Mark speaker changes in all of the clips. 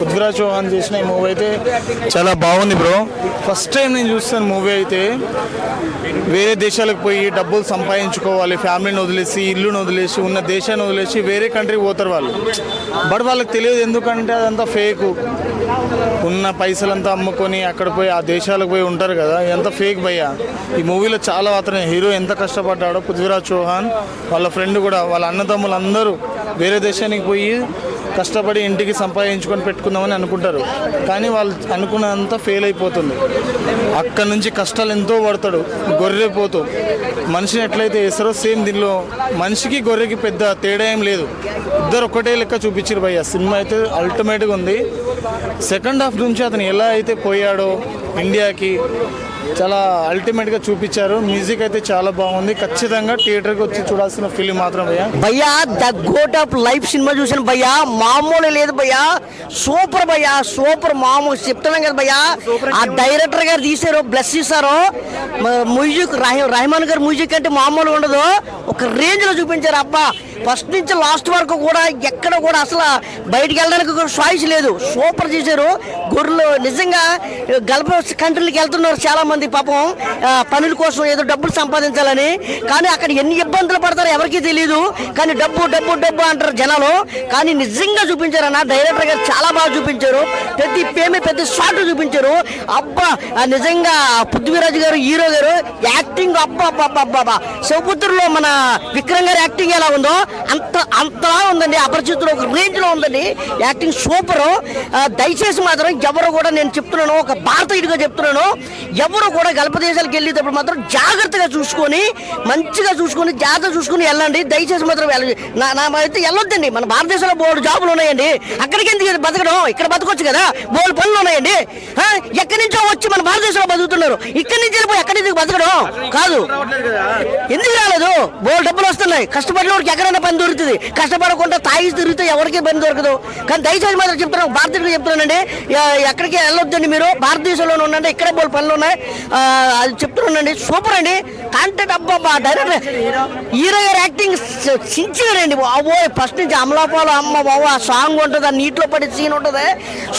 Speaker 1: పృథ్వీరాజ్ చౌహాన్ చేసిన ఈ మూవీ అయితే చాలా బాగుంది బ్రో. ఫస్ట్ టైం నేను చూస్తాను మూవీ అయితే. వేరే దేశాలకు పోయి డబ్బులు సంపాదించుకోవాలి, ఫ్యామిలీని వదిలేసి, ఇల్లుని వదిలేసి, ఉన్న దేశాన్ని వదిలేసి వేరే కంట్రీకి పోతారు వాళ్ళు. బట్ వాళ్ళకి తెలియదు, ఎందుకంటే అదంతా ఫేక్. ఉన్న పైసలంతా అమ్ముకొని అక్కడ పోయి ఆ దేశాలకు పోయి ఉంటారు కదా, ఇదంతా ఫేక్ భయ్యా. ఈ మూవీలో చాలా మాత్రం హీరో ఎంత కష్టపడ్డాడో పృథ్వీరాజ్ చౌహాన్, వాళ్ళ ఫ్రెండ్ కూడా, వాళ్ళ అన్నదమ్ములు అందరూ వేరే దేశానికి పోయి కష్టపడి ఇంటికి సంపాదించుకొని పెట్టుకుందామని అనుకుంటారు. కానీ వాళ్ళు అనుకున్నంత ఫెయిల్ అయిపోతుంది. అక్కడ నుంచి కష్టాలు ఎంతో పడతాడు. గొర్రెపోతూ మనిషిని ఎట్లయితే వేస్తారో సేమ్ దీనిలో మనిషికి గొర్రెకి పెద్ద తేడా ఏం లేదు. ఇద్దరు ఒక్కటే లెక్క చూపించారు భయ్య. సినిమా అయితే అల్టిమేట్గా ఉంది. సెకండ్ హాఫ్ నుంచి అతను ఎలా అయితే పోయాడో ఇండియాకి చాలా అల్టిమేట్గా చూపించారు. మ్యూజిక్ అయితే చాలా బాగుంది. ఖచ్చితంగా థియేటర్కి వచ్చి చూడాల్సిన ఫిలిం మాత్రం భయ్యా.
Speaker 2: భయ్యా the goat of life cinema చూసాను భయ్యా, మామూలు లేదు భయ్యా. సూపర్ భయ్యా, సూపర్. మామూలు చెప్తున్నాం కదా భయ్యా, ఆ డైరెక్టర్ గారు తీశారు, బ్లెస్ చేశారు. మ్యూజిక్ రెహమాన్ గారు మ్యూజిక్ అంటే మామూలుగా ఉండదు, ఒక రేంజ్ లో చూపించారు. అబ్బా ఫస్ట్ నుంచి లాస్ట్ వరకు కూడా ఎక్కడ కూడా అసలు బయటికి వెళ్ళడానికి కూడా చాయిస్ లేదు. సూపర్ చేశారు. గొర్రెలు నిజంగా గల్ఫ్ కంట్రీలకు వెళ్తున్నారు చాలా మంది పాపం, పనుల కోసం ఏదో డబ్బులు సంపాదించాలని. కానీ అక్కడ ఎన్ని ఇబ్బందులు పడతారో ఎవరికీ తెలియదు. కానీ డబ్బు డబ్బు డబ్బు అంటారు జనాలు. కానీ నిజంగా చూపించారన్న డైరెక్టర్ గారు చాలా బాగా చూపించారు. ప్రతి పేమే పెద్ద షాట్ చూపించారు. అబ్బా నిజంగా పృథ్వీరాజ్ గారు హీరో గారు యాక్టింగ్ అబ్బా అబ్బా అబ్బా. శివపుత్రులో మన విక్రమ్ గారి యాక్టింగ్ ఎలా ఉందో అంతలా ఉందండి. అపరిచితుడు ఒక రేంజ్ లో ఉందండి యాక్టింగ్. సూపర్. దయచేసి మాత్రం ఎవరు కూడా, నేను చెప్తున్నాను ఒక భారతీయుడిగా చెప్తున్నాను, ఎవరు కూడా గల్ఫ్ దేశాలకు వెళ్ళేటప్పుడు మాత్రం జాగ్రత్తగా చూసుకొని, మంచిగా చూసుకొని, జాగ్రత్త చూసుకుని వెళ్ళండి. దయచేసి మాత్రం అయితే వెళ్ళొద్దండి. మన భారతదేశంలో బోర్డు జాబులు ఉన్నాయండి, అక్కడికి ఎందుకు బతకడం, ఇక్కడ బతకొచ్చు కదా, బోర్డు పనులు ఉన్నాయండి. ఎక్కడి నుంచో వచ్చి మన భారతదేశంలో బతుకుతున్నారు, ఇక్కడి నుంచి వెళ్ళిపోయి ఎక్కడి నుంచి బతకడం కాదు. ఎందుకు రాలేదు? బోర్డు డబ్బులు వస్తున్నాయి, కష్టపడిన వాడికి ఎక్కడైనా పని దొరుకుతుంది. కష్టపడకుండా తాగి తిరిగితే ఎవరికి పని దొరకదు. కానీ దయచేసి మాత్రం చెప్తున్నాను, భారతీయుడికి చెప్తున్నానండి, ఎక్కడికి వెళ్ళొద్దండి, మీరు భారతదేశంలోనే ఉండండి, ఇక్కడే బోల్ పనులు ఉన్నాయి. అది చెప్తున్నానండి. సూపర్ అండి. కాంటెంట్ అబ్బా. డైరెక్టర్ హీరో గారు యాక్టింగ్ సించిగారండి. బాబోయ్ ఫస్ట్ నుంచి అమలాపాలు అమ్మ బాబు, ఆ సాంగ్ ఉంటుంది, ఆ నీటిలో పడే సీన్ ఉంటుంది.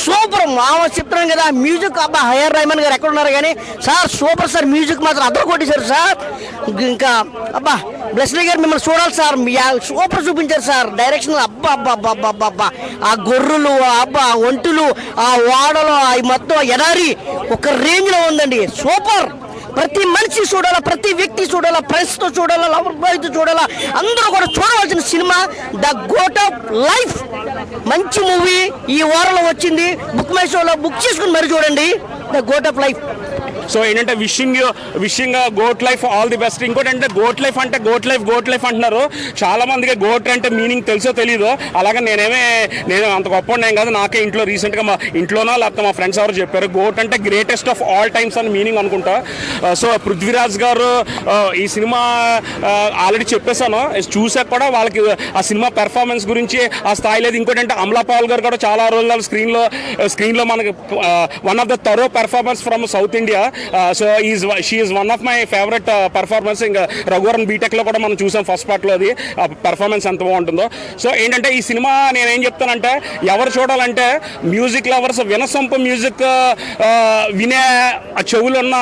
Speaker 2: సూపర్. మామ చెప్తున్నాను కదా, మ్యూజిక్ అబ్బా. హయర్ రెహమాన్ గారు ఎక్కడ ఉన్నారు కానీ సార్ సూపర్ సార్. మ్యూజిక్ మాత్రం అద్దరు కొట్టేశారు సార్. ఇంకా అబ్బా బ్లెస్లీ గారు మిమ్మల్ని చూడాలి సార్, సూపర్ చూపించారు సార్. డైరెక్షన్ అబ్బా అబ్బా అబ్బా అబ్బా అబ్బా. ఆ గొర్రెలు అబ్బా, ఒంటులు, ఆ వాడలు, అవి మొత్తం ఎడారి ఒక రేంజ్ లో ఉందండి. సూపర్. ప్రతి మనిషి చూడాలా, ప్రతి వ్యక్తి చూడాలా, ప్రెస్ తో చూడాలా, లవర్ బాయ్ తో చూడాలా, అందరూ కూడా చూడవలసిన cinema the goat of life. మంచి మూవీ ఈ వారంలో వచ్చింది. బుక్ మై షోలో బుక్ చేసుకుని మరి చూడండి the goat of life.
Speaker 3: So ఏంటంటే wishing goat life all the best. ఇంకోటి అంటే గోట్ లైఫ్ అంటే గోట్ లైఫ్ అంటున్నారు. చాలా మందికి గోట్ అంటే మీనింగ్ తెలుసో తెలీదు. అలాగే నేను అంత గొప్ప ఏం కాదు. నాకే ఇంట్లో రీసెంట్గా మా ఇంట్లోనో లేకపోతే మా ఫ్రెండ్స్ ఎవరు చెప్పారు గోట్ అంటే గ్రేటెస్ట్ ఆఫ్ ఆల్ టైమ్స్ అని మీనింగ్ అనుకుంటా. సో పృథ్వీరాజ్ గారు ఈ సినిమా ఆల్రెడీ చెప్పేశాను, చూసాక కూడా వాళ్ళకి ఆ సినిమా పెర్ఫార్మెన్స్ గురించి ఆ స్థాయి లేదు. ఇంకోటి అంటే అమలా పాల్ గారు కూడా చాలా రోజులు స్క్రీన్లో మనకి one of the thorough performance from south India. So she is one of my favourite performance. ఇంకా రఘువరన్ బీటెక్లో కూడా మనం చూసాం ఫస్ట్ పార్ట్లో, అది పర్ఫార్మెన్స్ ఎంత బాగుంటుందో. సో ఏంటంటే ఈ సినిమా నేనేం చెప్తానంటే, ఎవరు చూడాలంటే మ్యూజిక్ లవర్స్, వినసొంపు మ్యూజిక్ వినే చెవులున్న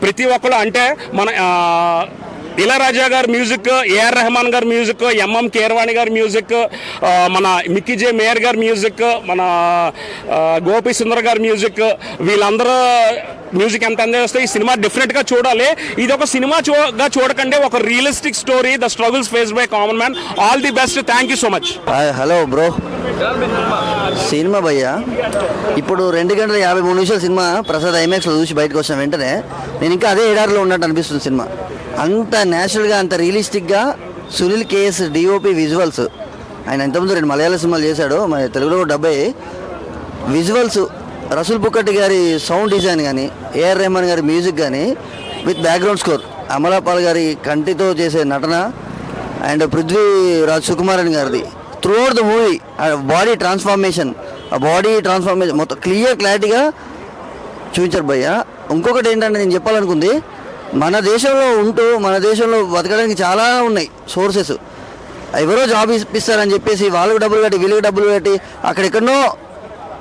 Speaker 3: ప్రతి ఒక్కరు, అంటే మన ఇళయరాజా గారి మ్యూజిక్, ఏఆర్ రెహమాన్ గారి మ్యూజిక్, ఎంఎం కీరవాణి గారి మ్యూజిక్, మన మిక్కీ జే మేయర్ గారి మ్యూజిక్, మన గోపి సుందర్ గారి మ్యూజిక్, వీళ్ళందరూ మ్యూజిక్ ఎంత ఎంజాయ్ చేస్తే ఈ సినిమా డెఫినెట్గా చూడాలి. ఇది ఒక సినిమాగా చూడకండి, ఒక realistic story, the struggles faced by common man. All the best. Thank you so much.
Speaker 4: Hello bro. Cinema భయ్యా ఇప్పుడు 2 గంటల 53 నిమిషాల సినిమా ప్రసాద్ ఐమాక్స్లో చూసి బయటకు వచ్చిన వెంటనే నేను ఇంకా అదే ఎడారిలో ఉన్నట్టు అనిపిస్తుంది సినిమా. అంత న్యాచురల్గా, అంత రియలిస్టిక్గా. సునీల్ కేఎస్ డిఓపి విజువల్స్, ఆయన ఇంతకుముందు 2 మలయాళ సినిమాలు చేశాడు, మన తెలుగులో కూడా డబ్బై. విజువల్స్, రసూల్ పుక్కటి గారి సౌండ్ డిజైన్ కానీ, ఏఆర్ రెహమాన్ గారి మ్యూజిక్ కానీ, విత్ బ్యాక్గ్రౌండ్ స్కోర్, అమలాపాల్ గారి కంటితో చేసే నటన, అండ్ పృథ్వీరాజ్ సుకుమారన్ గారిది through out the movie. Body transformation మొత్తం క్లారిటీగా చూపించారు భయ్య. ఇంకొకటి ఏంటంటే నేను చెప్పాలనుకుంది, మన దేశంలో ఉంటూ మన దేశంలో బతకడానికి చాలా ఉన్నాయి సోర్సెస్. ఎవరో జాబ్ ఇప్పిస్తారని చెప్పేసి వాళ్ళకు డబ్బులు కట్టి వీళ్ళకి డబ్బులు కట్టి అక్కడెక్కడో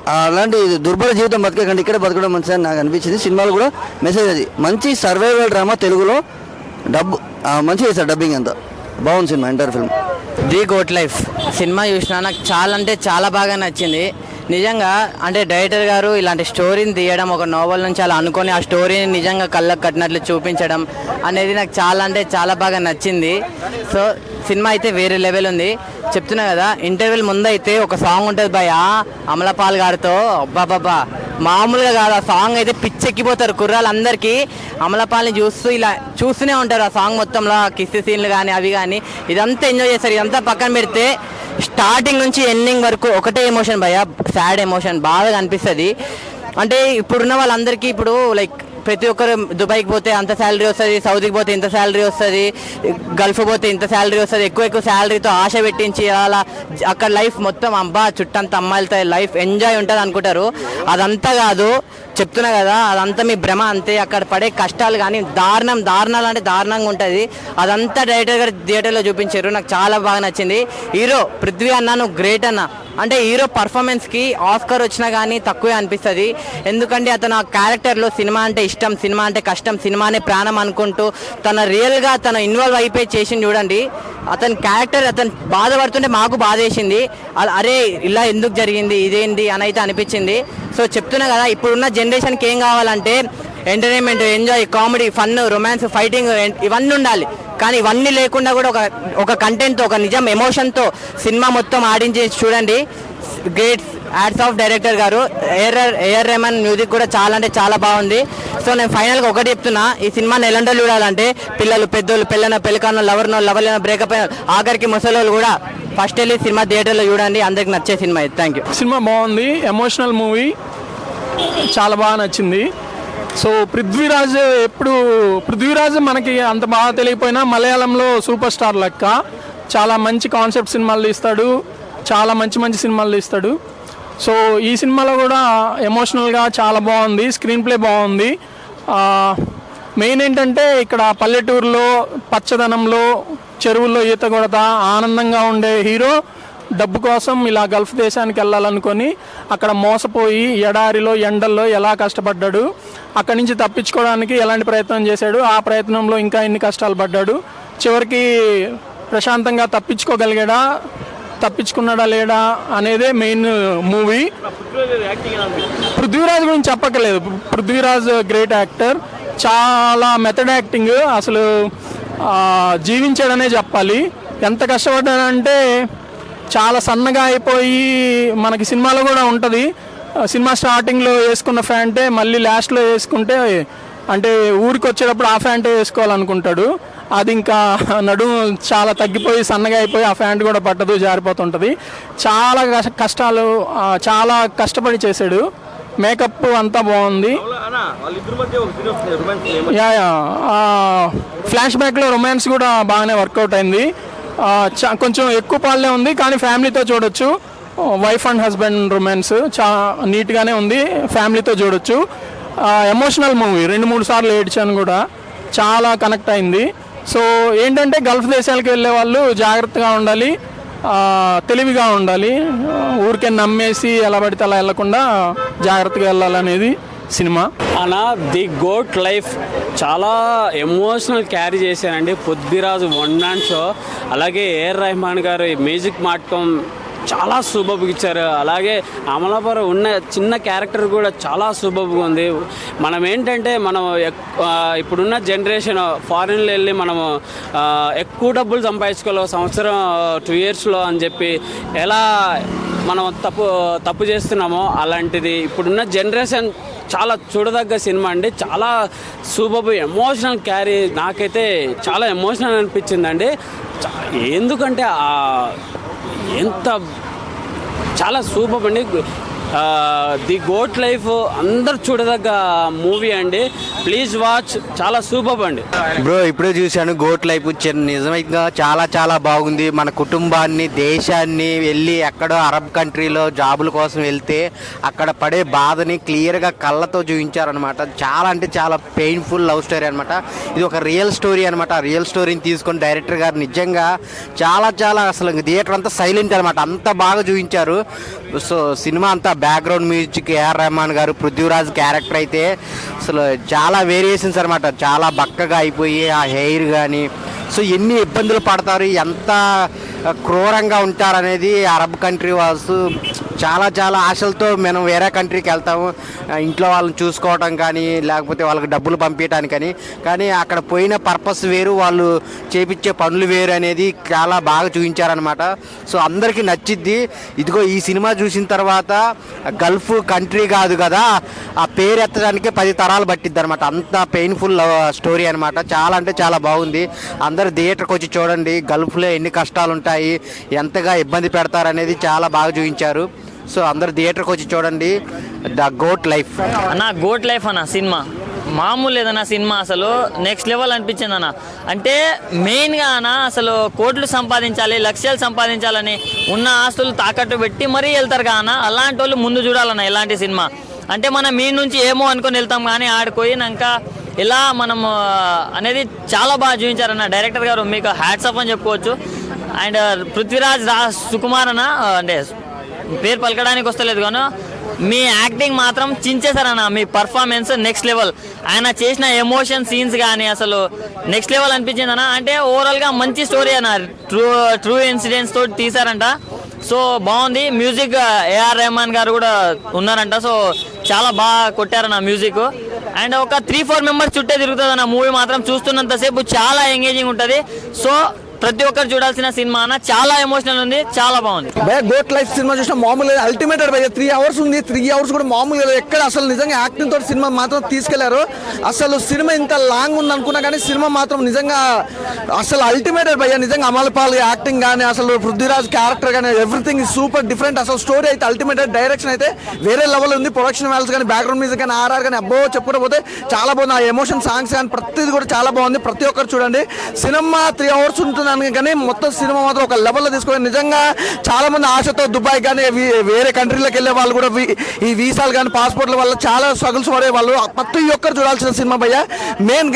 Speaker 4: అలాంటి దుర్భర జీవితం బతకకండి, ఇక్కడే బతకడం మంచిదని నాకు అనిపించింది. సినిమాలో కూడా మెసేజ్ అది మంచి సర్వైవల్ డ్రామా, తెలుగులో మంచిగా చేశారు, డబ్బింగ్ అంతా బాగుంది cinema, entire film.
Speaker 5: The goat life cinema చూసిన నాకు చాలా అంటే చాలా బాగా నచ్చింది నిజంగా. అంటే డైరెక్టర్ గారు ఇలాంటి స్టోరీని తీయడం, ఒక నోవెల్ నుంచి అలా అనుకొని ఆ స్టోరీని నిజంగా కళ్ళకు కట్టినట్లు చూపించడం అనేది నాకు చాలా అంటే చాలా బాగా నచ్చింది. సో సినిమా అయితే వేరే లెవెల్ ఉంది. చెప్తున్నా కదా, ఇంటర్వెల్ ముందైతే ఒక సాంగ్ ఉంటుంది భయ అమలపాల్ గారితో, అబ్బాబాబా మామూలుగా కాదు ఆ సాంగ్ అయితే పిచ్చెక్కిపోతారు కుర్రాళ్ళందరికీ. అమలపాల్ని చూస్తూ ఇలా చూస్తూనే ఉంటారు ఆ సాంగ్ మొత్తంలో, కిస్ సీన్లు కానీ అవి కానీ ఇదంతా ఎంజాయ్ చేస్తారు. ఇదంతా పక్కన పెడితే స్టార్టింగ్ నుంచి ఎండింగ్ వరకు ఒకటే ఎమోషన్ భయ, సాడ్ ఎమోషన్ బాగా అనిపిస్తుంది. అంటే ఇప్పుడున్న వాళ్ళందరికీ ఇప్పుడు లైక్ ప్రతి ఒక్కరు దుబాయ్కి పోతే అంత శాలరీ వస్తుంది, సౌదీకి పోతే ఇంత శాలరీ వస్తుంది, గల్ఫ్ పోతే ఇంత శాలరీ వస్తుంది, ఎక్కువ శాలరీతో ఆశ పెట్టించి అలా అక్కడ లైఫ్ మొత్తం అబ్బా చుట్టంత అమ్మాయిలతో లైఫ్ ఎంజాయ్ ఉంటుంది అనుకుంటారు. అదంతా కాదు, చెప్తున్నా కదా, అదంతా మీ భ్రమ అంతే. అక్కడ పడే కష్టాలు కానీ దారుణాలు అంటే దారుణంగా ఉంటుంది. అదంతా డైరెక్టర్ గారు థియేటర్లో చూపించారు, నాకు చాలా బాగా నచ్చింది. హీరో పృథ్వీ అన్న నువ్వు గ్రేట్ అన్న. అంటే హీరో పర్ఫార్మెన్స్కి ఆస్కార్ వచ్చినా కానీ తక్కువే అనిపిస్తుంది. ఎందుకంటే అతను ఆ క్యారెక్టర్లో సినిమా అంటే ఇష్టం, సినిమా అంటే కష్టం, సినిమానే ప్రాణం అనుకుంటూ తన రియల్గా తన ఇన్వాల్వ్ అయిపోయి చేసింది చూడండి. అతని క్యారెక్టర్ అతను బాధపడుతుంటే మాకు బాధ వేసింది, అరే ఇలా ఎందుకు జరిగింది ఇదేంటి అని అయితే అనిపించింది. సో చెప్తున్నా కదా, ఇప్పుడున్న జనరేషన్కి ఏం కావాలంటే entertainment, enjoy, comedy, fun, romance, fighting ఇవన్నీ ఉండాలి. కానీ ఇవన్నీ లేకుండా కూడా ఒక కంటెంట్తో, ఒక నిజం ఎమోషన్తో సినిమా మొత్తం ఆడించి చూడండి. గ్రేట్ యాడ్స్ ఆఫ్ డైరెక్టర్ గారు. ఏఆర్ రెహమాన్ మ్యూజిక్ కూడా చాలా అంటే చాలా బాగుంది. సో నేను ఫైనల్గా ఒకటి చెప్తున్నా, ఈ సినిమాని ఎలాంటి చూడాలంటే పిల్లలు, పెద్దోళ్ళు, పెళ్ళైన, పెళ్ళికానో, లవర్లైన, బ్రేకప్ అయిన, ఆఖరికి ముసలోళ్ళు కూడా ఫస్ట్ వెళ్ళి సినిమా థియేటర్లో చూడండి. అందరికి నచ్చే సినిమా ఇది. Thank you.
Speaker 6: సినిమా బాగుంది, ఎమోషనల్ మూవీ, చాలా బాగా నచ్చింది. సో పృథ్వీరాజ్ మనకి అంత బాగా తెలియకపోయినా మలయాళంలో సూపర్ స్టార్ లెక్క. చాలా మంచి కాన్సెప్ట్ సినిమాలు తీస్తాడు, చాలా మంచి సినిమాలు తీస్తాడు. సో ఈ సినిమాలో కూడా ఎమోషనల్గా చాలా బాగుంది, స్క్రీన్ ప్లే బాగుంది. మెయిన్ ఏంటంటే ఇక్కడ పల్లెటూరులో పచ్చదనంలో చెరువుల్లో ఈత కొడతా ఆనందంగా ఉండే హీరో డబ్బు కోసం ఇలా గల్ఫ్ దేశానికి వెళ్ళాలనుకొని అక్కడ మోసపోయి ఎడారిలో ఎండల్లో ఎలా కష్టపడ్డాడు, అక్కడి నుంచి తప్పించుకోవడానికి ఎలాంటి ప్రయత్నం చేశాడు, ఆ ప్రయత్నంలో ఇంకా ఎన్ని కష్టాలు పడ్డాడు, చివరికి ప్రశాంతంగా తప్పించుకున్నాడా లేడా అనేదే మెయిన్ మూవీ. పృథ్వీరాజ్ గురించి చెప్పక్కర్లేదు, పృథ్వీరాజ్ గ్రేట్ యాక్టర్, చాలా మెథడ్ యాక్టింగ్, అసలు జీవించాడనే చెప్పాలి. ఎంత కష్టపడ్డాడంటే చాలా సన్నగా అయిపోయి, మనకి సినిమాలో కూడా ఉంటుంది, సినిమా స్టార్టింగ్లో వేసుకున్న ప్యాంటే మళ్ళీ లాస్ట్లో వేసుకుంటే అంటే ఊరికి వచ్చేటప్పుడు ఆ ప్యాంటే వేసుకోవాలనుకుంటాడు, అది ఇంకా నడుము చాలా తగ్గిపోయి సన్నగా అయిపోయి ఆ ప్యాంట్ కూడా పట్టదు, జారిపోతుంటుంది. చాలా కష్టాలు, చాలా కష్టపడి చేశాడు. మేకప్ అంతా బాగుంది. ఫ్లాష్ బ్యాక్లో రొమాన్స్ కూడా బాగానే వర్కౌట్ అయింది. కొంచెం ఎక్కువ పాలనే ఉంది కానీ ఫ్యామిలీతో చూడొచ్చు. వైఫ్ అండ్ హస్బెండ్ రొమాన్స్ నీట్గానే ఉంది, ఫ్యామిలీతో చూడొచ్చు. ఎమోషనల్ మూవీ, 2-3 సార్లు ఏడ్చాను కూడా, చాలా కనెక్ట్ అయింది. సో ఏంటంటే గల్ఫ్ దేశాలకు వెళ్ళే వాళ్ళు జాగ్రత్తగా ఉండాలి, తెలివిగా ఉండాలి, ఊరికే నమ్మేసి ఎలా పడితే అలా వెళ్ళకుండా జాగ్రత్తగా వెళ్ళాలనేది సినిమా.
Speaker 7: అన్న ది గోట్ లైఫ్ చాలా ఎమోషనల్ క్యారీ చేశానండి. పృథ్వీరాజ్ వన్ మ్యాన్ షో, అలాగే ఏఆర్ రెహమాన్ గారు మ్యూజిక్ మాటకం చాలా సూపర్గా ఇచ్చారు. అలాగే అమలాపురం ఉన్న చిన్న క్యారెక్టర్ కూడా చాలా సూపర్గా ఉంది. మనం ఏంటంటే ఇప్పుడున్న జనరేషన్ ఫారిన్లో వెళ్ళి మనము ఎక్కువ డబ్బులు సంపాదించుకోవాలి సంవత్సరం 2 ఇయర్స్లో అని చెప్పి ఎలా మనం తప్పు చేస్తున్నామో అలాంటిది ఇప్పుడున్న జనరేషన్ చాలా చూడదగ్గ సినిమా అండి. చాలా సూపర్ ఎమోషనల్ క్యారీ, నాకైతే చాలా ఎమోషనల్ అనిపించిందండి. ఎందుకంటే చాలా సూపర్ అండి. ది గోట్ లైఫ్ అందరు చూడదగ్గ మూవీ అండి, ప్లీజ్ వాచ్, చాలా సూపర్ అండి.
Speaker 8: బ్రో ఇప్పుడే చూశాను గోట్ లైఫ్, నిజంగా చాలా బాగుంది. మన కుటుంబాన్ని, దేశాన్ని వెళ్ళి ఎక్కడో అరబ్ కంట్రీలో జాబుల కోసం వెళ్తే అక్కడ పడే బాధని క్లియర్గా కళ్ళతో చూపించారనమాట. చాలా అంటే చాలా పెయిన్ఫుల్ లవ్ స్టోరీ అనమాట. ఇది ఒక రియల్ స్టోరీ అనమాట. ఆ రియల్ స్టోరీని తీసుకొని డైరెక్టర్ గారు నిజంగా చాలా అసలు థియేటర్ అంతా సైలెంట్ అనమాట, అంత బాగా చూపించారు. సో సినిమా అంతా బ్యాక్గ్రౌండ్ మ్యూజిక్ ఏఆర్ రెహమాన్ గారు, పృథ్వీరాజ్ క్యారెక్టర్ అయితే అసలు చాలా వేరియేషన్స్ అనమాట. చాలా బక్కగా అయిపోయి ఆ హెయిర్ కానీ, సో ఎన్ని ఇబ్బందులు పడతారు, ఎంత క్రూరంగా ఉంటారనేది అరబ్ కంట్రీ వాళ్ళు చాలా చాలా ఆశలతో మనం వేరే కంట్రీకి వెళ్తాము, ఇంట్లో వాళ్ళని చూసుకోవటం కానీ లేకపోతే వాళ్ళకి డబ్బులు పంపించడానికి కానీ అక్కడ పోయిన పర్పస్ వేరు, వాళ్ళు చేపించే పనులు వేరు అనేది చాలా బాగా చూపించారనమాట. సో అందరికీ నచ్చిద్ది. ఇదిగో ఈ సినిమా చూసిన తర్వాత గల్ఫ్ కంట్రీ కాదు కదా, ఆ పేరు ఎత్తడానికి 10 తరాలు పట్టిద్ది అనమాట. అంత పెయిన్ఫుల్ స్టోరీ అనమాట. చాలా అంటే చాలా బాగుంది. అందరు థియేటర్కి వచ్చి చూడండి. గల్ఫ్లో ఎన్ని కష్టాలు ఉంటాయి, ఎంతగా ఇబ్బంది పెడతారనేది చాలా బాగా చూపించారు. సో అందరు థియేటర్కి వచ్చి చూడండి ద గోట్ లైఫ్.
Speaker 9: అన్న గోట్ లైఫ్ అన్న సినిమా మామూలు లేదన్న సినిమా, అసలు నెక్స్ట్ లెవెల్ అనిపించింది అన్న. అంటే మెయిన్గా అన్న అసలు కోట్లు సంపాదించాలి, లక్ష్యాలు సంపాదించాలని ఉన్న ఆస్తులు తాకట్టు పెట్టి మరీ వెళ్తారు కాన, అలాంటి వాళ్ళు ముందు చూడాలన్న ఇలాంటి సినిమా. అంటే మనం మీ నుంచి ఏమో అనుకొని వెళ్తాం కానీ ఆడిపోయినాక ఇలా మనం అనేది చాలా బాగా చూపించారన్న డైరెక్టర్ గారు. మీకు హ్యాట్స్ ఆఫ్ అని చెప్పుకోవచ్చు. అండ్ పృథ్వీరాజ్ సుకుమార్ అన్న, అంటే పేరు పలకడానికి వస్తలేదు కానీ మీ యాక్టింగ్ మాత్రం చించేశారన్న. మీ పర్ఫార్మెన్స్ నెక్స్ట్ లెవెల్. ఆయన చేసిన ఎమోషన్ సీన్స్ కానీ అసలు నెక్స్ట్ లెవెల్ అనిపించింది అన్న. అంటే ఓవరాల్గా మంచి స్టోరీ అన్న, ట్రూ ఇన్సిడెంట్స్ తోటి తీశారంట. సో బాగుంది. మ్యూజిక్ ఏఆర్ రెహమాన్ గారు కూడా ఉన్నారంట. సో చాలా బాగా కొట్టారన్న మ్యూజిక్. అండ్ ఒక 3-4 మెంబర్స్ చుట్టే తిరుగుతుంది అన్న మూవీ మాత్రం. చూస్తున్నంతసేపు చాలా ఎంగేజింగ్ ఉంటుంది. సో ప్రతి ఒక్కరు చూడాల్సిన సినిమా అన్న. చాలా ఎమోషనల్ ఉంది, చాలా బాగుంది.
Speaker 1: భయ గోట్ లైఫ్ సినిమా చూసిన మామూలు అల్టిమేటెడ్ భయ. 3 hours ఉంది. 3 hours కూడా మామూలు లేదు ఎక్కడ. అసలు నిజంగా యాక్టింగ్ తోటి సినిమా మాత్రం తీసుకెళ్లారు. అసలు సినిమా ఇంత లాంగ్ ఉంది అనుకున్నా కానీ సినిమా మాత్రం నిజంగా అసలు అల్టిమేటెడ్ భయ. నిజంగా అమల్ పాల్ యాక్టింగ్ కానీ, అసలు పృథ్వీరాజ్ క్యారెక్టర్ కానీ, ఎవ్రీథింగ్ సూపర్ డిఫరెంట్. అసలు స్టోరీ అయితే అల్టిమేటెడ్, డైరెక్షన్ అయితే వేరే లెవెల్ ఉంది. ప్రొడక్షన్ వాల్యూస్ కానీ, బ్యాక్గ్రౌండ్ మ్యూజిక్ కానీ, ఆర్ఆర్ కానీ అబ్బో చెప్పుకోకపోతే చాలా బాగుంది. ఆ ఎమోషన్ సాంగ్స్ కానీ ప్రతిది కూడా చాలా బాగుంది. ప్రతి ఒక్కరు చూడండి. సినిమా 3 hours ఉంటుంది కానీ మొత్తం సినిమా మాత్రం ఒక లెవెల్లో తీసుకొని నిజంగా చాలా మంది ఆశతో దుబాయ్ కానీ వేరే కంట్రీలకు వెళ్ళే వాళ్ళు కూడా ఈ వీసాలు కానీ పాస్పోర్ట్ల వల్ల చాలా స్ట్రగుల్స్ పడే వాళ్ళు ప్రతి ఒక్కరు చూడాల్సిన సినిమా భయ్య. మెయిన్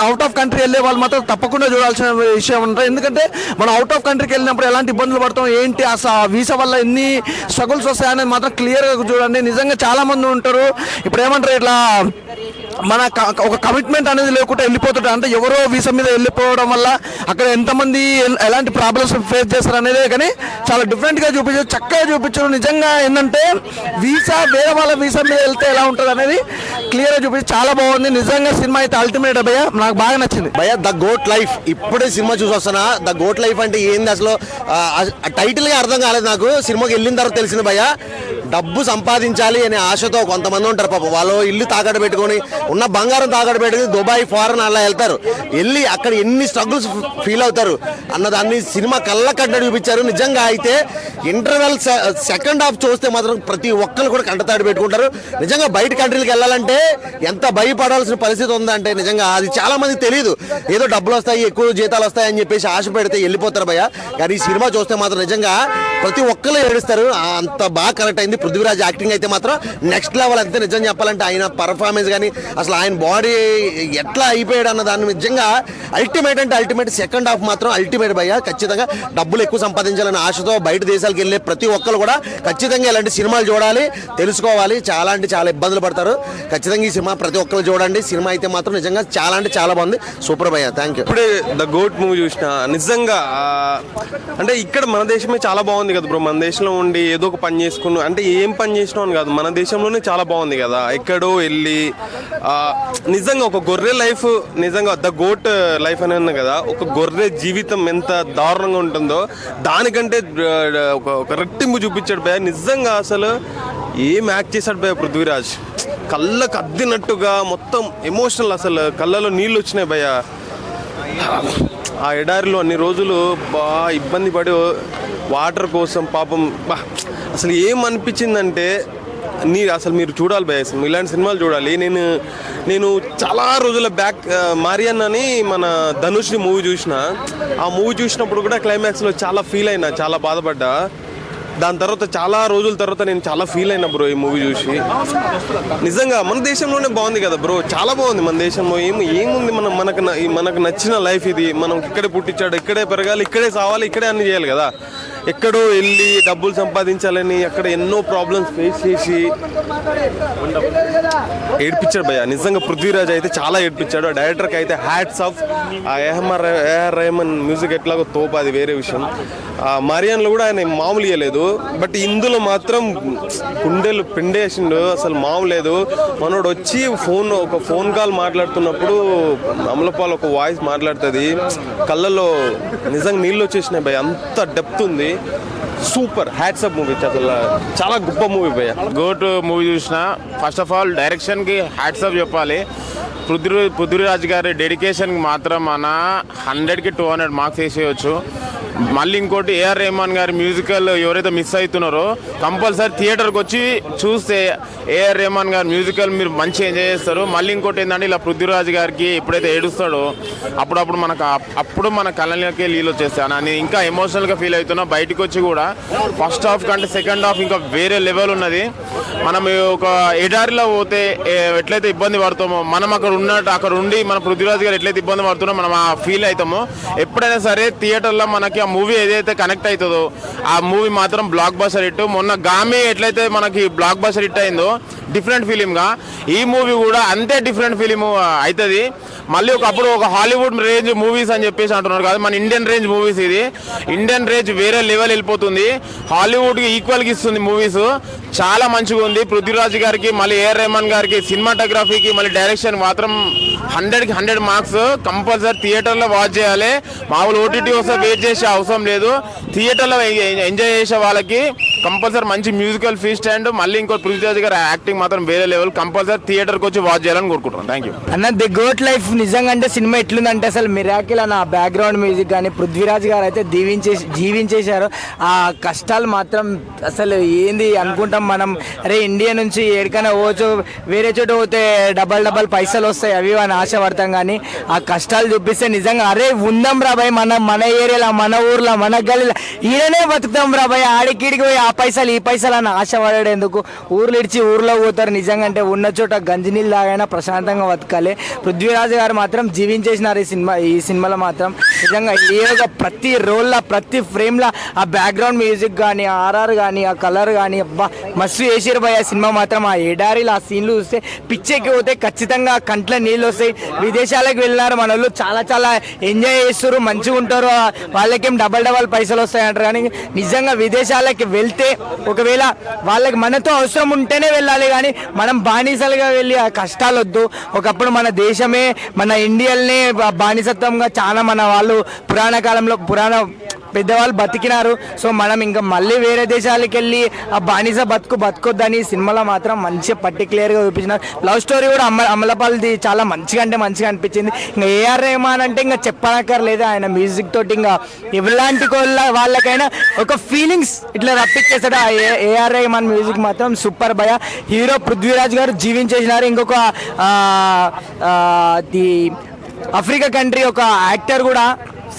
Speaker 1: అవుట్ ఆఫ్ కంట్రీ వెళ్ళే వాళ్ళు మాత్రం తప్పకుండా చూడాల్సిన విషయం ఉంటుంది. ఎందుకంటే మనం అవుట్ ఆఫ్ కంట్రీకి వెళ్ళినప్పుడు ఎలాంటి ఇబ్బందులు పడతాం, ఏంటి అసలు వీసా వల్ల ఎన్ని స్ట్రగుల్స్ వస్తాయనేది మాత్రం క్లియర్గా చూడండి. నిజంగా చాలా మంది ఉంటారు ఇప్పుడు ఏమంటారు ఇట్లా మన ఒక కమిట్మెంట్ అనేది లేకుండా వెళ్ళిపోతుంటారు. అంటే ఎవరో వీసా మీద వెళ్ళిపోవడం వల్ల అక్కడ ఎంతమంది ఎలాంటి ప్రాబ్లమ్స్ ఫేస్ చేస్తారు అనేది కానీ చాలా డిఫరెంట్గా చూపించారు, చక్కగా చూపించారు. నిజంగా ఏంటంటే వీసా వేరే వాళ్ళ వీసా మీద వెళ్తే ఎలా ఉంటుంది అనేది క్లియర్గా చూపించి చాలా బాగుంది. నిజంగా సినిమా అయితే అల్టిమేట్ భయ్య, నాకు బాగా నచ్చింది
Speaker 10: భయ్య. ద గోట్ లైఫ్ ఇప్పుడే సినిమా చూసి వస్తున్నా. ద గోట్ లైఫ్ అంటే ఏంది అసలు టైటిల్గా అర్థం కాలేదు నాకు. సినిమాకి వెళ్ళిన తర్వాత తెలిసింది భయ్య. డబ్బు సంపాదించాలి అనే ఆశతో కొంతమంది ఉంటారు పాపం. వాళ్ళు ఇల్లు తాకట్టు పెట్టుకొని, ఉన్న బంగారం తాకట్టు పెట్టుకుని దుబాయ్ ఫారెన్ అలా వెళ్తారు. వెళ్ళి అక్కడ ఎన్ని స్ట్రగుల్స్ ఫీల్ అవుతారు అన్నదాన్ని సినిమా కళ్ళ కట్టినట్టు చూపించారు. నిజంగా అయితే ఇంటర్వెల్ సెకండ్ హాఫ్ చూస్తే మాత్రం ప్రతి ఒక్కరు కూడా కంటతాడు పెట్టుకుంటారు. నిజంగా బయట కంట్రీలకు వెళ్ళాలంటే ఎంత భయపడాల్సిన పరిస్థితి ఉందంటే నిజంగా అది చాలా మందికి తెలియదు. ఏదో డబ్బులు వస్తాయి, ఎక్కువ జీతాలు వస్తాయి అని చెప్పేసి ఆశ పెడితే వెళ్ళిపోతారు భయ్య. కానీ ఈ సినిమా చూస్తే మాత్రం నిజంగా ప్రతి ఒక్కరు ఏడుస్తారు. అంత బాగా కనెక్ట్ అయింది. పృథ్వీరాజ్ యాక్టింగ్ అయితే మాత్రం నెక్స్ట్ లెవెల్. అంతే నిజం చెప్పాలంటే ఆయన పర్ఫార్మెన్స్ కానీ అసలు ఆయన బాడీ ఎట్లా అయిపోయాడు అన్న దాన్ని నిజంగా అల్టిమేట్ అంటే అల్టిమేట్. సెకండ్ హాఫ్ మాత్రం అల్టిమేట్ భయ్య. ఖచ్చితంగా డబ్బులు ఎక్కువ సంపాదించాలనే ఆశతో బయట దేశాలకు వెళ్ళే ప్రతి ఒక్కరు కూడా ఖచ్చితంగా ఇలాంటి సినిమాలు చూడాలి, తెలుసుకోవాలి. చాలా అంటే చాలా ఇబ్బందులు పడతారు. ఖచ్చితంగా ఈ సినిమా ప్రతి ఒక్కరు చూడండి. సినిమా అయితే మాత్రం నిజంగా చాలా అంటే చాలా బాగుంది. సూపర్ భయ్య. Thank you.
Speaker 11: ఇప్పుడే ద గోట్ మూవీ చూసిన. నిజంగా అంటే ఇక్కడ మన దేశమే చాలా బాగుంది కదా బ్రో. మన దేశంలో ఉండి ఏదో ఒక పని చేసుకుని, అంటే ఏం పని చేసినావు అని కాదు, మన దేశంలోనే చాలా బాగుంది కదా. ఎక్కడో వెళ్ళి నిజంగా ఒక గొర్రె లైఫ్, నిజంగా ద గోట్ లైఫ్ అని అన్నా కదా, ఒక గొర్రె జీవితం ఎంత దారుణంగా ఉంటుందో దానికంటే ఒక రెట్టింపు చూపించాడు భయ్య. నిజంగా అసలు ఏం యాక్ట్ చేశాడు భయ్య పృథ్వీరాజ్. కళ్ళకు అద్దినట్టుగా మొత్తం ఎమోషనల్. అసలు కళ్ళలో నీళ్ళు వచ్చినాయి భయ్య. ఆ ఎడారిలో అన్ని రోజులు ఇబ్బంది పడి వాటర్ కోసం పాపం అసలు ఏం అనిపించిందంటే అసలు మీరు చూడాలి భయ. ఇలాంటి సినిమాలు చూడాలి. నేను చాలా రోజుల బ్యాక్ మారియన్ అని మన ధనుష్ని మూవీ చూసిన. ఆ మూవీ చూసినప్పుడు కూడా క్లైమాక్స్లో చాలా ఫీల్ అయినా, చాలా బాధపడ్డా. దాని తర్వాత చాలా రోజుల తర్వాత నేను చాలా ఫీల్ అయినా బ్రో ఈ మూవీ చూసి. నిజంగా మన దేశంలోనే బాగుంది కదా బ్రో, చాలా బాగుంది మన దేశంలో. ఏముంది మనకు నచ్చిన లైఫ్ ఇది. మనం ఇక్కడే పుట్టించాడు, ఇక్కడే పెరగాలి, ఇక్కడే సావాలి, ఇక్కడే అన్ని చేయాలి కదా. ఎక్కడో వెళ్ళి డబ్బులు సంపాదించాలని అక్కడ ఎన్నో ప్రాబ్లమ్స్ ఫేస్ చేసి ఏడ్పించాడు భయ్య. నిజంగా పృథ్వీరాజ్ అయితే చాలా ఏడ్పించాడు. ఆ డైరెక్టర్కి అయితే హ్యాట్స్ ఆఫ్. ఆ ఏఆర్ రెహమాన్ మ్యూజిక్ ఎట్లాగో తోపు, అది వేరే విషయం. ఆ మరియన్లో కూడా ఆయన మామూలు ఇవ్వలేదు, బట్ ఇందులో మాత్రం గుండెలు పిండేసిండు, అసలు మామూలు లేదు. మనోడు వచ్చి ఒక ఫోన్ కాల్ మాట్లాడుతున్నప్పుడు అమలపాల్ ఒక వాయిస్ మాట్లాడుతుంది, కళ్ళల్లో నిజంగా నీళ్ళు వచ్చేసినాయి భయ్య, అంత డెప్త్ ఉంది. సూపర్ హ్యాట్స్ ఆఫ్ మూవీ, అసలు చాలా గొప్ప మూవీ భయ్య.
Speaker 12: గోట్ మూవీ చూసిన ఫస్ట్ ఆఫ్ ఆల్ డైరెక్షన్కి హ్యాట్స్ ఆఫ్ చెప్పాలి. పృథ్వీరాజ్ గారి డెడికేషన్కి మాత్రం మన 100కి 200 మార్క్స్ వేసేయచ్చు. మళ్ళీ ఇంకోటి ఏఆర్ రెహమాన్ గారి మ్యూజికల్ ఎవరైతే మిస్ అవుతున్నారో కంపల్సరీ థియేటర్కి వచ్చి చూస్తే ఏఆర్ రెహమాన్ గారి మ్యూజికల్ మీరు మంచిగా ఎంజాయ్ చేస్తారు. మళ్ళీ ఇంకోటి ఏంటంటే ఇలా పృథ్వీరాజ్ గారికి ఎప్పుడైతే ఏడుస్తాడో అప్పుడు మన కళ్ళకి నీళ్ళు వచ్చేస్తాను అని ఇంకా ఎమోషనల్గా ఫీల్ అవుతున్నా. బయటకు వచ్చి కూడా ఫస్ట్ హాఫ్ కంటే సెకండ్ హాఫ్ ఇంకా వేరే లెవెల్ ఉన్నది. మనం ఒక ఎడారిలో పోతే ఎట్లయితే ఇబ్బంది పడతామో, మనం అక్కడ ఉండి మన పృథ్వీరాజ్ గారు ఎట్లయితే ఇబ్బంది పడుతున్నా మనం ఆ ఫీల్ అవుతామో, ఎప్పుడైనా సరే థియేటర్లో మనకి ఆ మూవీ ఏదైతే కనెక్ట్ అవుతుందో ఆ మూవీ మాత్రం బ్లాక్ బస్టర్ హిట్. మొన్న గామి ఎట్లయితే మనకి బ్లాక్ బస్టర్ హిట్ అయిందో డిఫరెంట్ ఫిలింగా ఈ మూవీ కూడా అంతే డిఫరెంట్ ఫిలిం అవుతుంది. మళ్ళీ ఒకప్పుడు ఒక హాలీవుడ్ రేంజ్ మూవీస్ అని చెప్పేసి అంటున్నారు కాదు, మన ఇండియన్ రేంజ్ మూవీస్. ఇది ఇండియన్ రేంజ్ వేరే లెవెల్ వెళ్ళిపోతుంది, హాలీవుడ్కి ఈక్వల్గా ఇస్తుంది మూవీస్. చాలా మంచిగా ఉంది. పృథ్వీరాజ్ గారికి మళ్ళీ ఏఆర్ రెహమాన్ గారికి సినిమాటోగ్రఫీకి మళ్ళీ డైరెక్షన్ మాత్రం 100కి 100 మార్క్స్. కంపల్సరీ థియేటర్లో వాచ్ చేయాలి. మామూలు ఓటీటీ వస్తే వెయిట్ చేసే అవసరం లేదు. థియేటర్లో ఎంజాయ్ చేసే వాళ్ళకి కంపల్సరీ మంచి మ్యూజికల్ ఫీస్ట్ అండ్ మళ్ళీ ఇంకో పృథ్వీరాజ్ గారి యాక్టింగ్ మాత్రం వేరే లెవెల్. కంపల్సరీ థియేటర్కి వచ్చి వాచ్ చేయాలని కోరుకుంటున్నాను. థ్యాంక్ యూ
Speaker 2: అన్న. ది గోట్ లైఫ్ నిజంగా అంటే సినిమా ఎట్లుందంటే అసలు మిరాకిల్ అన్న. బ్యాక్గ్రౌండ్ మ్యూజిక్ కానీ పృథ్వీరాజ్ గారు అయితే జీవించేశారు. ఆ కష్టాలు మాత్రం అసలు ఏంది అనుకుంటాం మనం, అరే ఇండియా నుంచి ఎక్కడికైనా పోవచ్చు, వేరే చోట పోతే డబల్ పైసలు వస్తాయి అవి అని ఆశపడతాం. కానీ ఆ కష్టాలు చూపిస్తే నిజంగా అరే ఉందాం రా భయ్, మన ఏరియాలో, మన ఊర్లో, మన గల్లీలో ఈడనే బతుకుతాం రా భయ్, ఆడికిడికి పోయి ఆ పైసలు ఈ పైసలు అని ఆశపడాడు ఎందుకు? ఊర్లు ఇడిచి ఊర్లో పోతారు. నిజంగా అంటే ఉన్న చోట గంజినీళ్ళు తాగైనా ప్రశాంతంగా బతకాలి. పృథ్వీరాజ్ గారు మాత్రం జీవించేసినారు ఈ సినిమాలో మాత్రం. నిజంగా ఏదో ప్రతి రోల్లో ప్రతి ఫ్రేమ్లో ఆ బ్యాక్గ్రౌండ్ మ్యూజిక్ కానీ, ఆర్ఆర్ కానీ, ఆ కలర్ కానీ అబ్బా మస్తు వేసారు భయ్. ఆ సినిమా మాత్రం ఆ ఎడారిలో ఆ సీన్లు చూస్తే పిచ్చెక్కి పోతే ఖచ్చితంగా కంట్లో నీళ్ళు వస్తాయి. విదేశాలకు వెళ్ళినారు మన వాళ్ళు, చాలా ఎంజాయ్ చేస్తారు, మంచిగా ఉంటారు, వాళ్ళకేం డబల్ పైసలు వస్తాయి అంటారు. కానీ నిజంగా విదేశాలకి వెళ్తే ఒకవేళ వాళ్ళకి మనతో అవసరం ఉంటేనే వెళ్ళాలి, కానీ మనం బానిసలుగా వెళ్ళి ఆ కష్టాలు వద్దు. ఒకప్పుడు మన దేశమే, మన ఇండియల్నే బానిసత్వంగా చాలా మన వాళ్ళు పురాణ కాలంలో పెద్దవాళ్ళు బతికినారు. సో మనం ఇంకా మళ్ళీ వేరే దేశాలకు వెళ్ళి ఆ బానిస బతుకొద్దని సినిమాలో మాత్రం మంచిగా పర్టికులర్గా చూపించినారు. లవ్ స్టోరీ కూడా అమలపాల్ది చాలా మంచిగా అనిపించింది. ఇంకా ఏఆర్ రెహమాన్ అంటే ఇంకా చెప్పనక్కర్లేదు, ఆయన మ్యూజిక్ తోటి ఇంకా ఎలాంటి వాళ్ళకైనా ఒక ఫీలింగ్స్ ఇట్లా రప్పించేస్తాడు. ఆ ఏఆర్ రెహమాన్ మ్యూజిక్ మాత్రం సూపర్ భయ. హీరో పృథ్వీరాజ్ గారు జీవించేసినారు. ఇంకొక ది ఆఫ్రికా కంట్రీ ఒక యాక్టర్ కూడా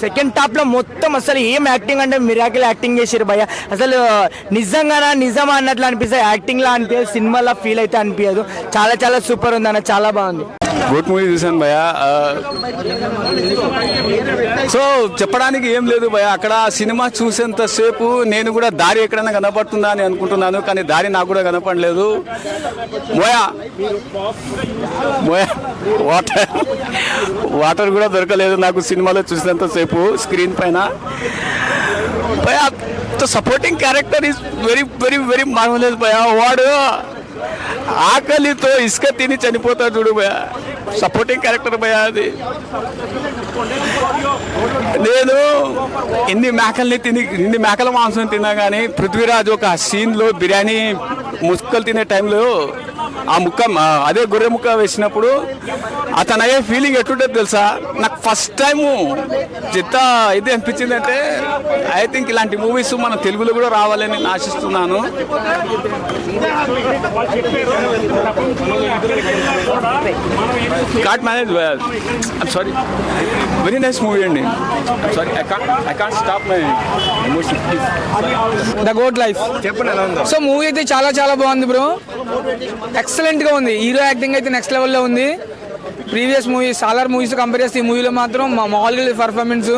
Speaker 2: సెకండ్ టాప్ లో మొత్తం అసలు ఏం యాక్టింగ్ అంటే మిరాకిల్ యాక్టింగ్ చేసారు భయ్య. అసలు నిజమా అన్నట్లు అనిపిస్తుంది, యాక్టింగ్ లా అనిపించదు, సినిమాలో ఫీల్ అయితే అనిపించదు. చాలా సూపర్ ఉంది అన్న, చాలా బాగుంది.
Speaker 13: గుడ్ మూవీ చూసాను భయ్య. సో చెప్పడానికి ఏం లేదు భయ్య, అక్కడ సినిమా చూసేంతసేపు నేను కూడా దారి ఎక్కడైనా కనపడుతుందా అని అనుకుంటున్నాను, కానీ దారి నాకు కూడా కనపడలేదు. వాటర్ కూడా దొరకలేదు నాకు సినిమాలో చూసినంతసేపు స్క్రీన్ పైన. భయ్య supporting character is very marvellous భయ్య. వాడు ఆకలితో ఇసుక తిని చనిపోతాడు చూడు భయ్య, సపోర్టింగ్ క్యారెక్టర్ భయ్య అది. నేను ఎన్ని మేకల మాంసం తిన్నా కానీ పృథ్వీరాజ్ ఒక సీన్లో బిర్యానీ ముక్కలు తినే టైంలో ఆ ముక్క అదే గొర్రె ముక్క వేసినప్పుడు అతను అయ్యే ఫీలింగ్ ఎట్లుంటుంది తెలుసా? నాకు ఫస్ట్ టైము ఎంత ఇది అనిపించింది అంటే, ఐ థింక్ ఇలాంటి మూవీస్ మన తెలుగులో కూడా రావాలని నేను ఆశిస్తున్నాను. Can't manage sorry, very nice movie అండి. Sorry I can't stop my emotion.
Speaker 6: The goat life
Speaker 13: చెప్పండి ఎలా ఉందో.
Speaker 6: సో మూవీ అయితే చాలా బాగుంది బ్రో, ఎక్సలెంట్ గా ఉంది. హీరో యాక్టింగ్ అయితే నెక్స్ట్ లెవెల్లో ఉంది. Previous movies Salaar movies compare చేస్తే ఈ మూవీలో మాత్రం మామూలుగా పర్ఫార్మెన్స్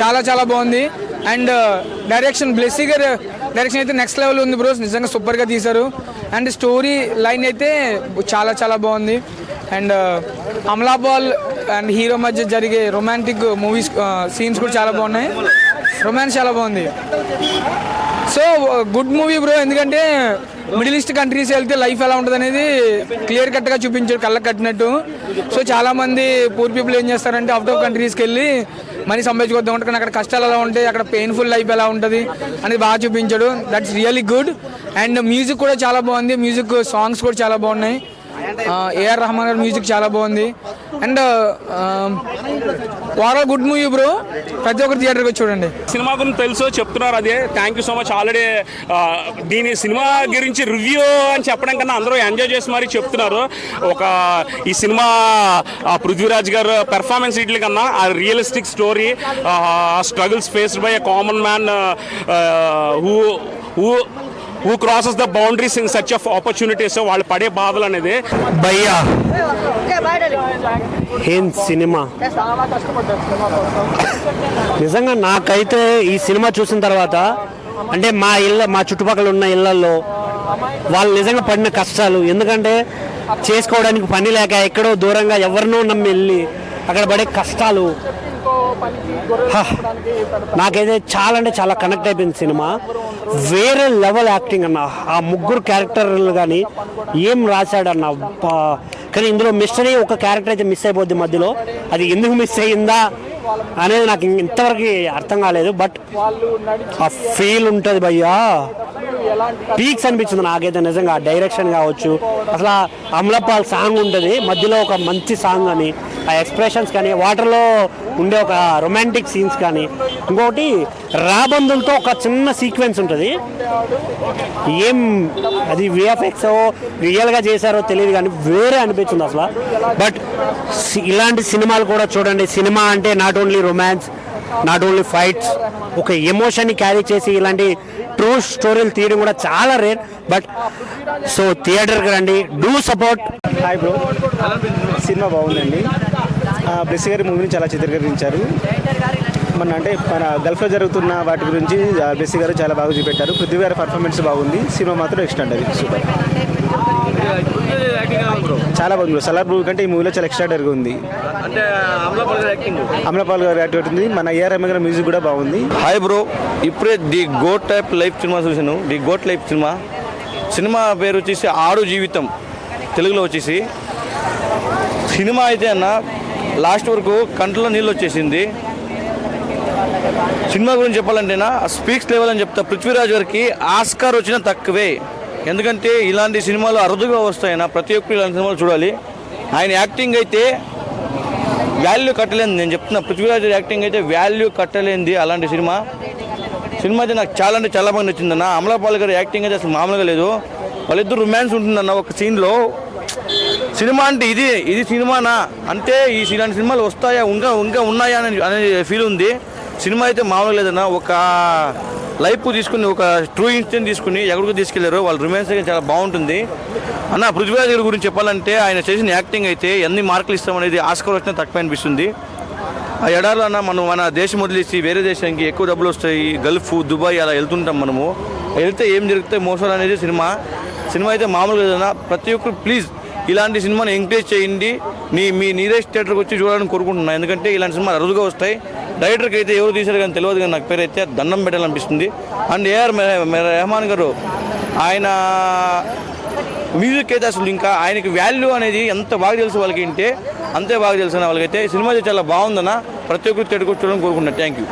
Speaker 6: చాలా బాగుంది. అండ్ డైరెక్షన్ బ్లెస్సీ గారు డైరెక్షన్ అయితే నెక్స్ట్ లెవెల్ ఉంది బ్రోస్, నిజంగా సూపర్గా తీశారు. అండ్ స్టోరీ లైన్ అయితే చాలా చాలా బాగుంది. అండ్ అమలాపాల్ అండ్ హీరో మధ్య జరిగే రొమాంటిక్ మూవీస్ సీన్స్ కూడా చాలా బాగున్నాయి, రొమాన్స్ చాలా బాగుంది. సో గుడ్ మూవీ బ్రో, ఎందుకంటే మిడిల్ ఈస్ట్ కంట్రీస్ వెళ్తే లైఫ్ ఎలా ఉంటుంది అనేది క్లియర్ కట్గా చూపించారు, కళ్ళకి కట్టినట్టు. సో చాలామంది పూర్ పీపుల్ ఏం చేస్తారంటే అవుట్ ఆఫ్ కంట్రీస్కి వెళ్ళి మనీ సంపాదించుకోవద్దాం ఉంటుంది, అక్కడ కష్టాలు ఎలా ఉంటాయి, అక్కడ పెయిన్ఫుల్ లైఫ్ ఎలా ఉంటుంది అనేది బాగా చూపించాడు. That's really good. And music కూడా చాలా బాగుంది, మ్యూజిక్ సాంగ్స్ కూడా చాలా బాగున్నాయి. ఏఆర్ రెహమాన్ గారి మ్యూజిక్ చాలా బాగుంది. And overall good movie bro, ప్రతి ఒక్కరు థియేటర్కి వచ్చి చూడండి.
Speaker 3: సినిమా గురించి తెలుసు చెప్తున్నారు, అదే thank you so much. Already దీని సినిమా గురించి రివ్యూ అని చెప్పడం కన్నా అందరూ ఎంజాయ్ చేసి మరీ చెప్తున్నారు. ఈ సినిమా పృథ్వీరాజ్ గారు పెర్ఫార్మెన్స్ వీటి కన్నా ఆ realistic story, struggles faced by a common man who crosses the boundaries in search of opportunities. వాళ్ళు పడే బాధలు అనేది
Speaker 8: భయ్యా ఏం సినిమా నిజంగా నాకైతే ఈ సినిమా చూసిన తర్వాత అంటే మా చుట్టుపక్కల ఉన్న ఇళ్లలో వాళ్ళు నిజంగా పడిన కష్టాలు, ఎందుకంటే చేసుకోవడానికి పని లేక ఎక్కడో దూరంగా ఎవరినో నమ్మి వెళ్ళి అక్కడ పడే కష్టాలు, నాకైతే చాలా అంటే చాలా కనెక్ట్ అయిపోయింది సినిమా. వేరే లెవెల్ యాక్టింగ్ అన్న, ఆ ముగ్గురు క్యారెక్టర్లు కానీ ఏం రాశాడన్న. కానీ ఇందులో మిస్టరీ ఒక క్యారెక్టర్ అయితే మిస్ అయిపోద్ది మధ్యలో, అది ఎందుకు మిస్ అయ్యిందా అనేది నాకు ఇంతవరకు అర్థం కాలేదు. బట్ ఆ ఫీల్ ఉంటుంది భయ్యా, పీక్స్ అనిపించింది నాకైతే నిజంగా. డైరెక్షన్ కావచ్చు, అసలు అమలపాల్ సాంగ్ ఉంటుంది మధ్యలో, ఒక మంచి సాంగ్ అని, ఆ ఎక్స్ప్రెషన్స్ కానీ, వాటర్లో ఉండే ఒక రొమాంటిక్ సీన్స్ కానీ, ఇంకొకటి రాబందులతో ఒక చిన్న సీక్వెన్స్ ఉంటుంది. ఏం అది విఎఫ్ఎక్స్ రియల్గా చేశారో తెలియదు కానీ వేరే అనిపించింది అసలు. బట్ ఇలాంటి సినిమాలు కూడా చూడండి. సినిమా అంటే not only romance, not only fights, ఒక ఎమోషన్ని క్యారీ చేసి ఇలాంటి ట్రూ స్టోరీలు తీయడం కూడా చాలా రేర్. బట్ సో థియేటర్కి రండి, do support.
Speaker 14: Hi bro, cinema బాగుందండి. బ్లెస్సీ గారి మూవీని చాలా చిత్రీకరించారు. మన గల్ఫ్లో జరుగుతున్న వాటి గురించి బ్లెస్సీ గారు చాలా బాగా చూపెట్టారు. పృథ్వీ గారి పర్ఫార్మెన్స్ బాగుంది. సినిమా మాత్రం ఎక్స్ట్రాడరీ, సూపర్, చాలా బాగుంది. సలార్ మూవీ కంటే ఈ మూవీలో చాలా ఎక్స్ట్రాడరీగా ఉంది. అమలాపాల్ గారి యాక్టివిటీ ఉంది. మన ఏఆర్ రెహమాన్ గారి మ్యూజిక్ కూడా బాగుంది.
Speaker 10: హాయ్ బ్రో, ఇప్పుడే the goat type life cinema చూశాను. ది గోట్ లైఫ్ సినిమా పేరు వచ్చేసి ఆడు జీవితం, తెలుగులో వచ్చేసి. సినిమా అయితే అన్న లాస్ట్ వరకు కంట్లో నీళ్ళు వచ్చేసింది. సినిమా గురించి చెప్పాలంటేనా స్పీక్స్ లెవెల్ అని చెప్తా. పృథ్వీరాజ్ గారికి ఆస్కార్ వచ్చినా తక్కువే, ఎందుకంటే ఇలాంటి సినిమాలు అరుదుగా వస్తాయన్న. ప్రతి ఒక్కరు ఇలాంటి సినిమాలు చూడాలి. ఆయన యాక్టింగ్ అయితే వాల్యూ కట్టలేంది, నేను చెప్తున్నా. పృథ్వీరాజ్ యాక్టింగ్ అయితే వాల్యూ కట్టలేంది అలాంటి సినిమా అయితే నాకు చాలా అంటే చాలా బాగా నచ్చిందన్న. అమలాపాల్ గారి యాక్టింగ్ అయితే అసలు మామూలుగా లేదు. వాళ్ళిద్దరు రొమాన్స్ ఉంటుందన్న ఒక సీన్లో. సినిమా అంటే ఇది సినిమానా అంటే ఇలాంటి సినిమాలు వస్తాయా ఇంకా ఉన్నాయా అనే ఫీల్ ఉంది. సినిమా అయితే మామూలుగా లేదన్న. ఒక లైఫ్ తీసుకుని, ఒక ట్రూ ఇన్సిడెంట్ తీసుకుని ఎక్కడికి తీసుకెళ్లారో వాళ్ళ రొమాన్స్ అయితే చాలా బాగుంటుంది అన్న. పృథ్వీరాజ్ గారి గురించి చెప్పాలంటే ఆయన చేసిన యాక్టింగ్ అయితే ఎన్ని మార్కులు ఇస్తామనేది ఆస్కార్ వచ్చినా తక్కువ అనిపిస్తుంది. ఆ ఎడారిలో అన్న మన దేశం వదిలేసి వేరే దేశానికి ఎక్కువ డబ్బులు వస్తాయి, గల్ఫ్, దుబాయ్ అలా వెళ్తుంటాం మనము. వెళ్తే ఏం జరుగుతాయి మోసాలు అనేది సినిమా అయితే మామూలుగా లేదన్న. ప్రతి ఒక్కరు ప్లీజ్ ఇలాంటి సినిమాని ఎంకరేజ్ చేయండి. మీ నీరెస్ట్ థియేటర్కి వచ్చి చూడాలని కోరుకుంటున్నాను, ఎందుకంటే ఇలాంటి సినిమాలు అరుదుగా వస్తాయి. డైరెక్టర్కి అయితే ఎవరు తీశారు కానీ తెలియదు, కానీ నాకు పేరు అయితే దండం పెట్టాలనిపిస్తుంది. అండ్ ఏఆర్ రెహమాన్ గారు ఆయన మ్యూజిక్ అయితే అసలు ఇంకా ఆయనకి వాల్యూ అనేది ఎంత బాగా తెలుసు వాళ్ళకి అంటే అంతే బాగా తెలుసు అన్న వాళ్ళకైతే. సినిమా అయితే చాలా బాగుందన్న. ప్రతి ఒక్కరు థియేటర్కి వచ్చి చూడాలని కోరుకుంటున్నాను. Thank you.